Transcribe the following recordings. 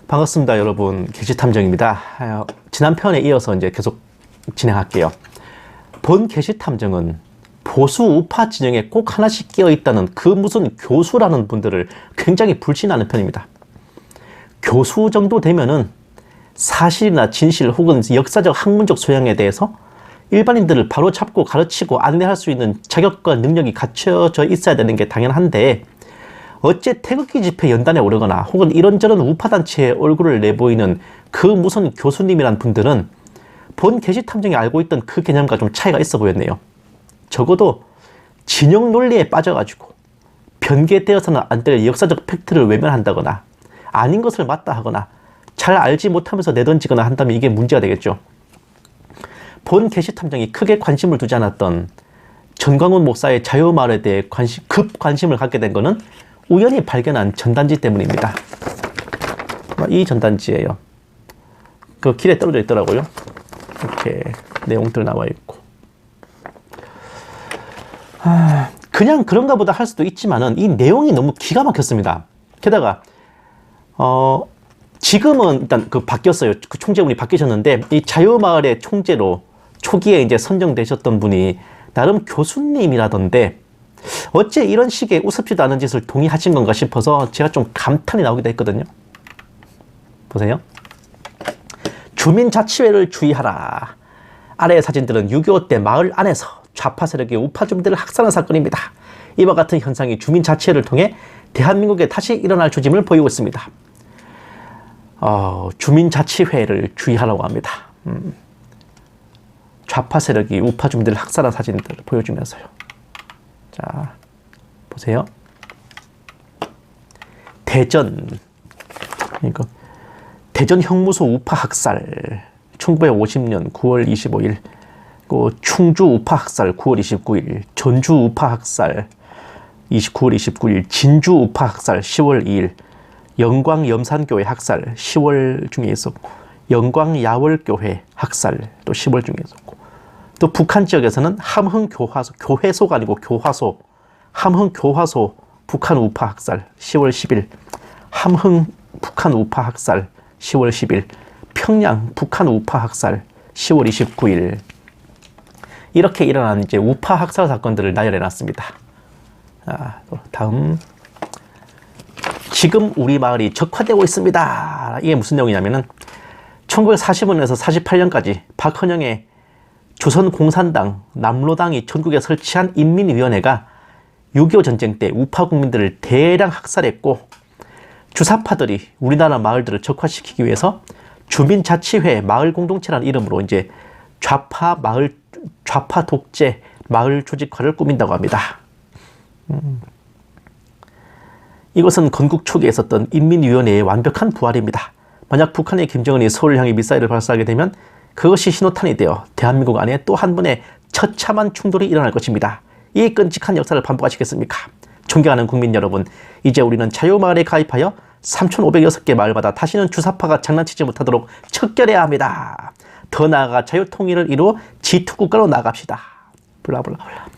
반갑습니다, 여러분. 게시탐정입니다. 지난 편에 이어서 이제 계속 진행할게요. 본 게시탐정은 보수 우파 진영에 꼭 하나씩 끼어 있다는 그 무슨 교수라는 분들을 굉장히 불신하는 편입니다. 교수 정도 되면은 사실이나 진실 혹은 역사적 학문적 소양에 대해서 일반인들을 바로 잡고 가르치고 안내할 수 있는 자격과 능력이 갖춰져 있어야 되는 게 당연한데, 어째 태극기 집회 연단에 오르거나 혹은 이런저런 우파단체의 얼굴을 내보이는 그 무슨 교수님이란 분들은 본 게시탐정이 알고 있던 그 개념과 좀 차이가 있어 보였네요. 적어도 진영 논리에 빠져가지고 변개되어서는 안 될 역사적 팩트를 외면한다거나 아닌 것을 맞다 하거나 잘 알지 못하면서 내던지거나 한다면 이게 문제가 되겠죠. 본 게시탐정이 크게 관심을 두지 않았던 전광훈 목사의 자유마을에 대해 급 관심을 갖게 된 것은 우연히 발견한 전단지 때문입니다. 이 전단지예요. 그 길에 떨어져 있더라고요. 이렇게 내용들 나와 있고. 그냥 그런가 보다 할 수도 있지만은 이 내용이 너무 기가 막혔습니다. 게다가 지금은 일단 바뀌었어요. 그 총재분이 바뀌셨는데, 이 자유마을의 총재로 초기에 이제 선정되셨던 분이 나름 교수님이라던데, 어째 이런 식의 우습지도 않은 짓을 동의하신 건가 싶어서 제가 좀 감탄이 나오기도 했거든요. 보세요. 주민자치회를 주의하라. 아래의 사진들은 6.25 때 마을 안에서 좌파 세력이 우파 주민들을 학살한 사건입니다. 이와 같은 현상이 주민자치회를 통해 대한민국에 다시 일어날 조짐을 보이고 있습니다. 주민자치회를 주의하라고 합니다. 좌파 세력이 우파 주민들을 학살한 사진들을 보여주면서요. 자, 보세요. 대전 형무소 우파 학살 1950년 9월 25일, 충주 우파 학살 9월 29일, 전주 우파 학살 9월 29일, 진주 우파 학살 10월 2일, 영광 염산교회 학살 10월 중에 있었고, 영광 야월교회 학살 또 10월 중에 있었고, 또 북한 지역에서는 함흥교화소, 교회소가 아니고 교화소, 함흥교화소 북한 우파 학살 10월 10일, 함흥 북한 우파 학살 10월 10일, 평양 북한 우파 학살 10월 29일. 이렇게 일어난 이제 우파 학살 사건들을 나열해 놨습니다. 다음. 지금 우리 마을이 적화되고 있습니다. 이게 무슨 내용이냐면은 1945년에서 48년까지 박헌영의 조선공산당, 남로당이 전국에 설치한 인민위원회가 6.25 전쟁 때 우파 국민들을 대량 학살했고, 주사파들이 우리나라 마을들을 적화시키기 위해서 주민자치회 마을공동체라는 이름으로 이제 좌파 독재 마을 조직화를 꾸민다고 합니다. 이것은 건국 초기에 있었던 인민위원회의 완벽한 부활입니다. 만약 북한의 김정은이 서울을 향해 미사일을 발사하게 되면 그것이 신호탄이 되어 대한민국 안에 또 한 번의 처참한 충돌이 일어날 것입니다. 이 끔찍한 역사를 반복하시겠습니까? 존경하는 국민 여러분, 이제 우리는 자유마을에 가입하여 3,506개 마을마다 다시는 주사파가 장난치지 못하도록 척결해야 합니다. 더 나아가 자유통일을 이루어 G2국가로 나갑시다. 블라블라블라.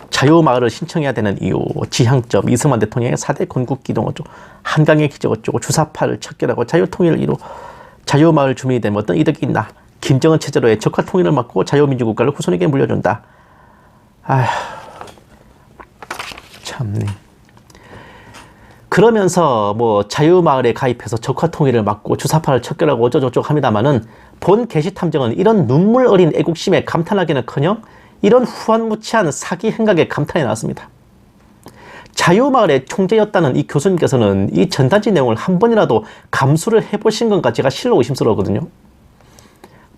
자유마을을 신청해야 되는 이유, 지향점, 이승만 대통령의 4대 건국기동 어쩌고, 한강의 기적 어쩌고, 주사파를 척결하고 자유통일을 이루어 자유마을 주민이 되면 어떤 이득이 있나? 김정은 체제로의 적화통일을 막고 자유민주국가를 후손에게 물려준다. 아휴, 참네. 그러면서 자유마을에 가입해서 적화통일을 막고 주사파를 척결하고 어쩌고저쩌고 합니다마는, 본 게시탐정은 이런 눈물 어린 애국심에 감탄하기는커녕 이런 후한무치한 사기 행각에 감탄이 나왔습니다. 자유마을의 총재였다는 이 교수님께서는 이 전단지 내용을 한 번이라도 감수를 해보신 건가 제가 실로 의심스러웠거든요.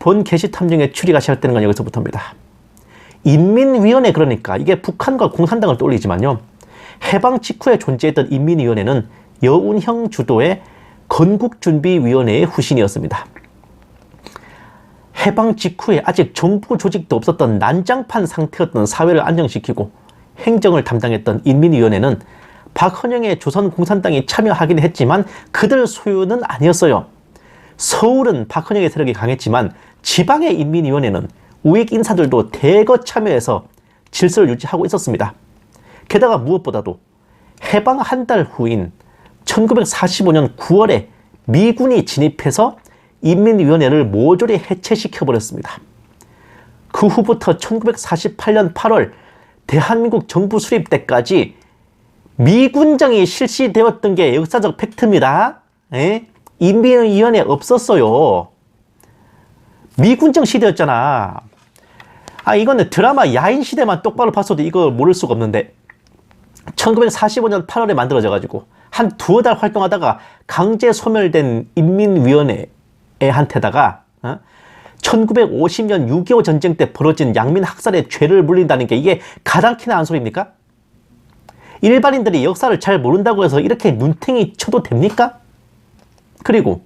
본 게시탐정의 추리가 시작되는 건 여기서부터입니다. 인민위원회, 그러니까 이게 북한과 공산당을 떠올리지만요, 해방 직후에 존재했던 인민위원회는 여운형 주도의 건국준비위원회의 후신이었습니다. 해방 직후에 아직 정부 조직도 없었던 난장판 상태였던 사회를 안정시키고 행정을 담당했던 인민위원회는 박헌영의 조선공산당이 참여하긴 했지만 그들 소유는 아니었어요. 서울은 박헌영의 세력이 강했지만 지방의 인민위원회는 우익 인사들도 대거 참여해서 질서를 유지하고 있었습니다. 게다가 무엇보다도 해방 한 달 후인 1945년 9월에 미군이 진입해서 인민위원회를 모조리 해체시켜버렸습니다. 그 후부터 1948년 8월 대한민국 정부 수립 때까지 미군정이 실시되었던 게 역사적 팩트입니다. 에? 인민위원회 없었어요. 미군정 시대였잖아. 이거는 드라마 야인시대만 똑바로 봤어도 이걸 모를 수가 없는데 1945년 8월에 만들어져가지고 한 두어 달 활동하다가 강제 소멸된 인민위원회한테다가 1950년 6.25 전쟁 때 벌어진 양민 학살의 죄를 물린다는 게 이게 가당키나 한 소리입니까? 일반인들이 역사를 잘 모른다고 해서 이렇게 눈탱이 쳐도 됩니까? 그리고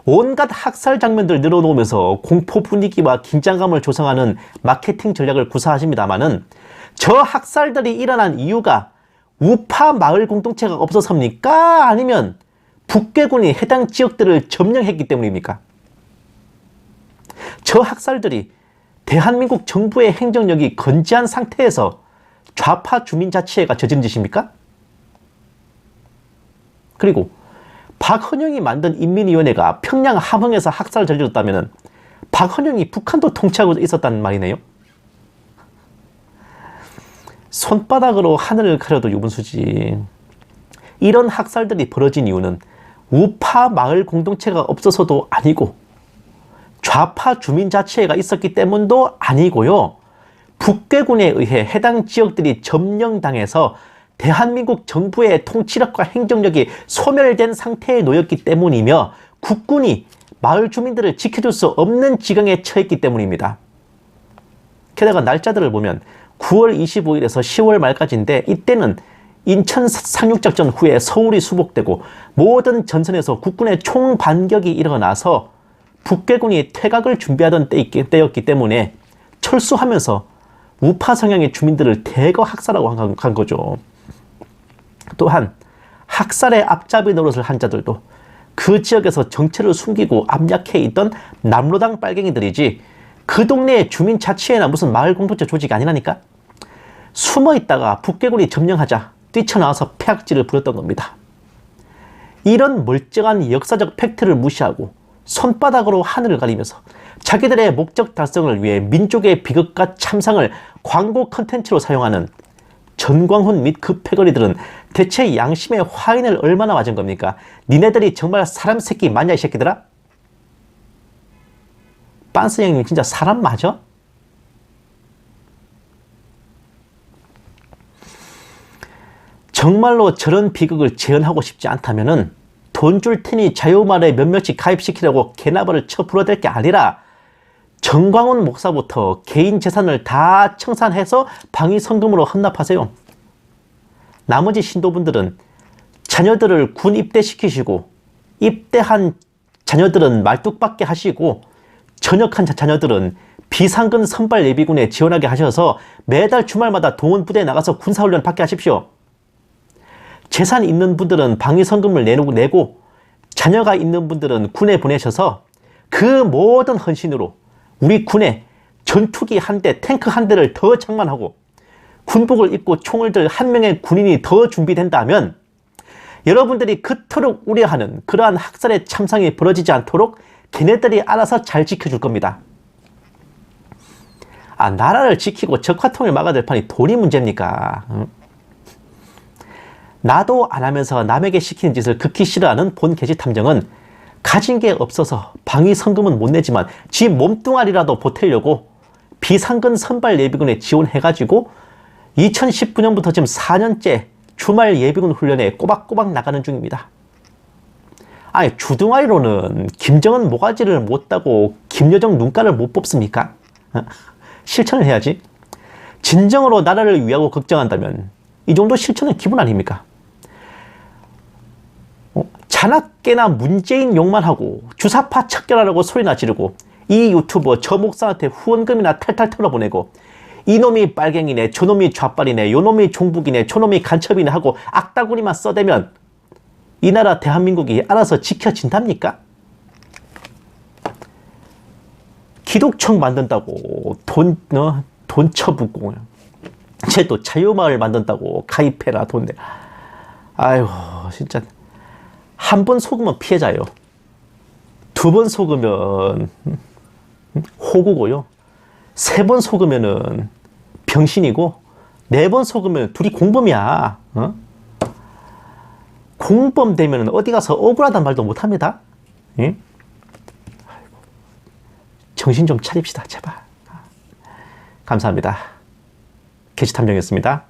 온갖 학살 장면들 늘어놓으면서 공포 분위기와 긴장감을 조성하는 마케팅 전략을 구사하십니다마는 저 학살들이 일어난 이유가 우파 마을 공동체가 없어서입니까? 아니면 북괴군이 해당 지역들을 점령했기 때문입니까? 저 학살들이 대한민국 정부의 행정력이 건재한 상태에서 좌파 주민자치회가 저지른 짓입니까? 그리고 박헌영이 만든 인민위원회가 평양 함흥에서 학살을 저질렀다면 박헌영이 북한도 통치하고 있었다는 말이네요. 손바닥으로 하늘을 가려도 유분수지. 이런 학살들이 벌어진 이유는 우파 마을 공동체가 없어서도 아니고 좌파 주민자치회가 있었기 때문도 아니고요. 북괴군에 의해 해당 지역들이 점령당해서 대한민국 정부의 통치력과 행정력이 소멸된 상태에 놓였기 때문이며 국군이 마을 주민들을 지켜줄 수 없는 지경에 처했기 때문입니다. 게다가 날짜들을 보면 9월 25일에서 10월 말까지인데 이때는 인천 상륙작전 후에 서울이 수복되고 모든 전선에서 국군의 총반격이 일어나서 북괴군이 퇴각을 준비하던 때였기 때문에 철수하면서 우파 성향의 주민들을 대거 학살하고 간 거죠. 또한 학살의 앞잡이 노릇을 한 자들도 그 지역에서 정체를 숨기고 압력해 있던 남로당 빨갱이들이지 그 동네의 주민자치회나 무슨 마을 공동체 조직이 아니라니까. 숨어 있다가 북괴군이 점령하자 뛰쳐나와서 폐악질을 부렸던 겁니다. 이런 멀쩡한 역사적 팩트를 무시하고 손바닥으로 하늘을 가리면서 자기들의 목적 달성을 위해 민족의 비극과 참상을 광고 컨텐츠로 사용하는 전광훈 및 그 패거리들은 대체 양심의 화인을 얼마나 맞은 겁니까? 니네들이 정말 사람 새끼 맞냐 이 새끼들아? 빤스 형님 진짜 사람 맞아? 정말로 저런 비극을 재현하고 싶지 않다면은 돈 줄 테니 자유마을에 몇몇씩 가입시키려고 개나발을 쳐 불어댈 게 아니라 정광훈 목사부터 개인 재산을 다 청산해서 방위성금으로 헌납하세요. 나머지 신도분들은 자녀들을 군 입대시키시고 입대한 자녀들은 말뚝박게 하시고 전역한 자녀들은 비상근 선발 예비군에 지원하게 하셔서 매달 주말마다 동원부대에 나가서 군사훈련 받게 하십시오. 재산 있는 분들은 방위성금을 내고 자녀가 있는 분들은 군에 보내셔서 그 모든 헌신으로 우리 군에 전투기 한 대, 탱크 한 대를 더 장만하고 군복을 입고 총을 들 한 명의 군인이 더 준비된다면 여러분들이 그토록 우려하는 그러한 학살의 참상이 벌어지지 않도록 걔네들이 알아서 잘 지켜줄 겁니다. 나라를 지키고 적화통을 막아야 될 판이 돈이 문제입니까? 나도 안 하면서 남에게 시키는 짓을 극히 싫어하는 본 게시탐정은 가진 게 없어서 방위성금은 못 내지만 지 몸뚱아리라도 보태려고 비상근 선발 예비군에 지원해가지고 2019년부터 지금 4년째 주말 예비군 훈련에 꼬박꼬박 나가는 중입니다. 아니 주둥아리로는 김정은 모가지를 못 따고 김여정 눈가를 못 뽑습니까? 실천을 해야지. 진정으로 나라를 위하고 걱정한다면 이 정도 실천은 기본 아닙니까? 자나깨나 문재인 욕만 하고 주사파 척결하라고 소리나 지르고 이 유튜버 저 목사한테 후원금이나 탈탈 털어보내고 이놈이 빨갱이네, 저놈이 좌빨이네, 요놈이 종북이네, 저놈이 간첩이네 하고 악다구리만 써대면 이 나라 대한민국이 알아서 지켜진답니까? 기독청 만든다고 돈 쳐붓고 쟤 또 자유마을 만든다고 가입해라 돈 내. 아유, 진짜. 한 번 속으면 피해자요. 두 번 속으면 호구고요. 세 번 속으면은 병신이고, 네 번 속으면 둘이 공범이야. 어? 공범 되면 어디 가서 억울하단 말도 못 합니다. 예? 정신 좀 차립시다, 제발. 감사합니다. 게시탐정이었습니다.